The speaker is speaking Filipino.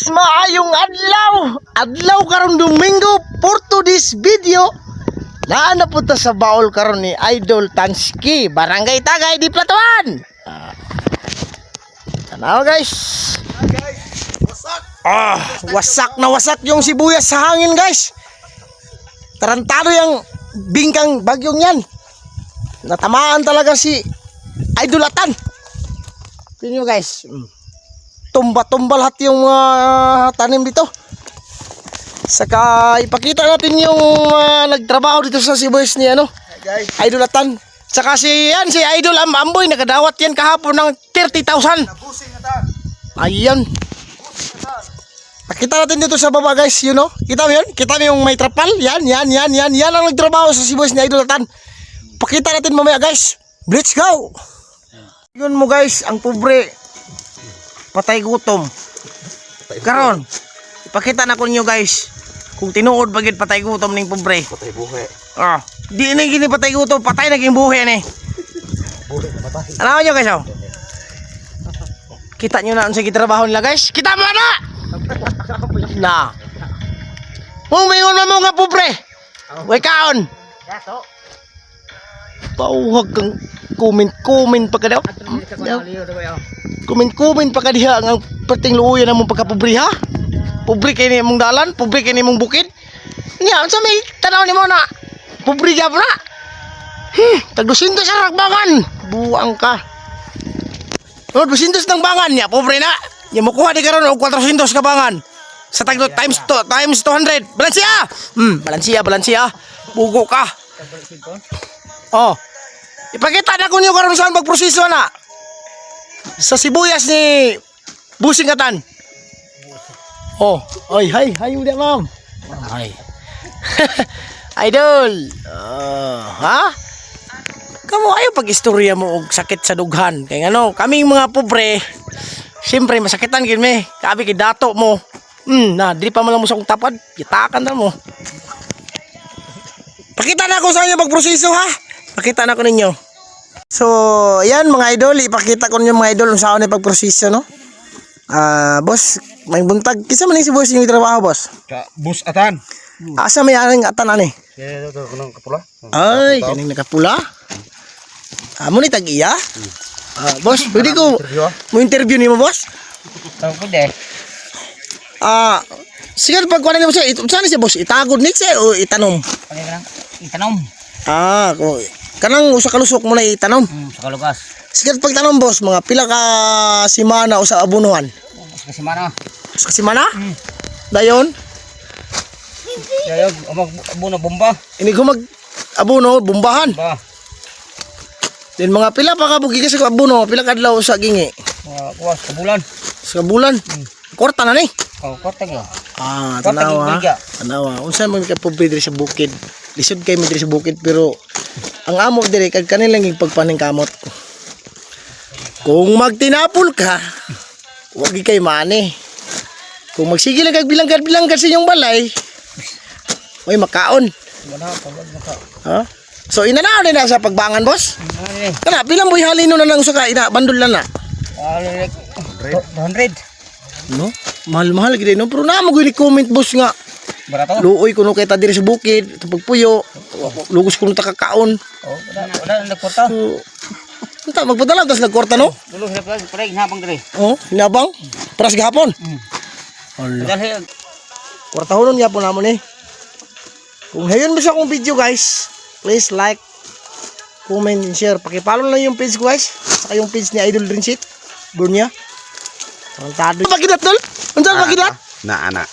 maayong adlaw. Adlaw karon Domingo for today's video. Naana punta sa baol karon ni Idol Tansky, Barangay Tagay di Platuan. Tanaw guys. Wasak na wasak yung sibuyas sa hangin guys. Tarantado yung bingkang bagyong yan. Natamaan talaga si Idol Atan. Tingnan nyo guys. Tumba-tumba lahat yung tanim dito. Saka ipakita natin yung nagtrabaho dito sa sibuyas ni Idol Atan. Saka si Idol Amboy nakadawat yan kahapon ng 30,000. Ayan. Pakita natin dito sa baba guys, you know. Kita mo yun? Kita mo yung may trapal? Yan ang nagtrabaho sa sibuyas ni Idol Atan. Pakita natin mamaya guys. Let's go. Yun mo guys, ang pobre patay gutom. Karon, ipakita na ko ninyo guys kung tinuod bagid patay gutom ning pobre. Patay buhay. Di na gini patay gutom, patay naging buhay ni. Buhay na patay. Ano nyo guys Kita nyo na ang sige trabaho nila guys. Kita mo na! Na. Humingon mo nga pobre. Way kaon. Pauhag kang comment pa ka daw. Comment pa ka diha ang perting luuyan namong pagkapobre ha. Pobre kay ni mong dalan, pobre kay ni mong bukid. Nya unsa may tanaw nimo na? Pobre gyud na. Tag 200 sa ragbangan. Buang ka. Oh, 200 ng bangan niya, pobre na. Nya mo kuha di karon og 400 ka bangan. Sa tag times 200. Balansiya. Balansiya. Bugo ka. Oh. Ipakita na ko niyo karon saan magproseso na. Sa sibuyas ni Busing Atan. Oh, hi udah ma'am. Hi. Idol. Ha? Kamu ayo pag-istorya mo og sakit sa dughan. Kay ano, kaming mga pobre, siyempre masakitan gid me. Kabi kay dato mo. Dili pa man mo sa kong tapad, gitakan ta mo. Pakita na ko sa inyo magproseso ha. Pakita na ko ninyo. So, ayan mga idol, ipakita ko ninyo mga idol kung saan ni pagproseso no. Boss, may buntag kisa man si boss yung trabaho boss. Bus Atan. Asa may aning atan ani? Ito kanang kapula. Ay, kaning nakapula. Amo ni tag-iya? Boss, pwede ko mo interview nimo boss? Pwede. Sige pag kuan nimo siya, saan siya boss? Itagod ni siya o itanom? Itanom. Kanang usa ka lusok mo na itanom. Sa kalugas. Sige pag tanom boss, mga pila ka semana o sa abunuhan? Sa semana. Sa semana? Dayon? Dayon, abuno bomba. Ini ko mag abuno, bumbahan. Ba. Then mga pila pa ka bugi ka sa abuno, pila ka adlaw sa gingi? Kuwas sa bulan. Sa bulan. Kwarta na ni. Kwarta gyud. Tanawa. Tanawa. Unsa man ka pobre diri sa bukid? Lisod kay mi diri sa bukid pero ang amo diri kag kanilang pagpaning kamot. Kung magtinapol ka, wag kay mani. Kung magsige lang kag bilangkad sa inyong balay, may makaon. Ha? So inanaw na sa pagbangan boss? Kana bilang boy halino na lang usa ka ina bandol na. 100. No? Mahal gid no pero na mo gid comment boss nga. Barato. Luoy kuno kay ta diri sa bukid, pagpuyo. Lugos kuno ta kakaon. Wala nagkwarta. Unta magpadala tas nagkwarta no? Dulo sila pare hinabang diri. Hinabang. Pras gahapon. Allah. Kwartahonon gyapon namon Kung hayon mo sa akong video guys, please like, comment, and share. Pakipollow lang yung page ko guys. Saka yung page ni Idol Rinsit. Bunya. Ang tado. Pagidat tol? Unsa pagidat? Na ana.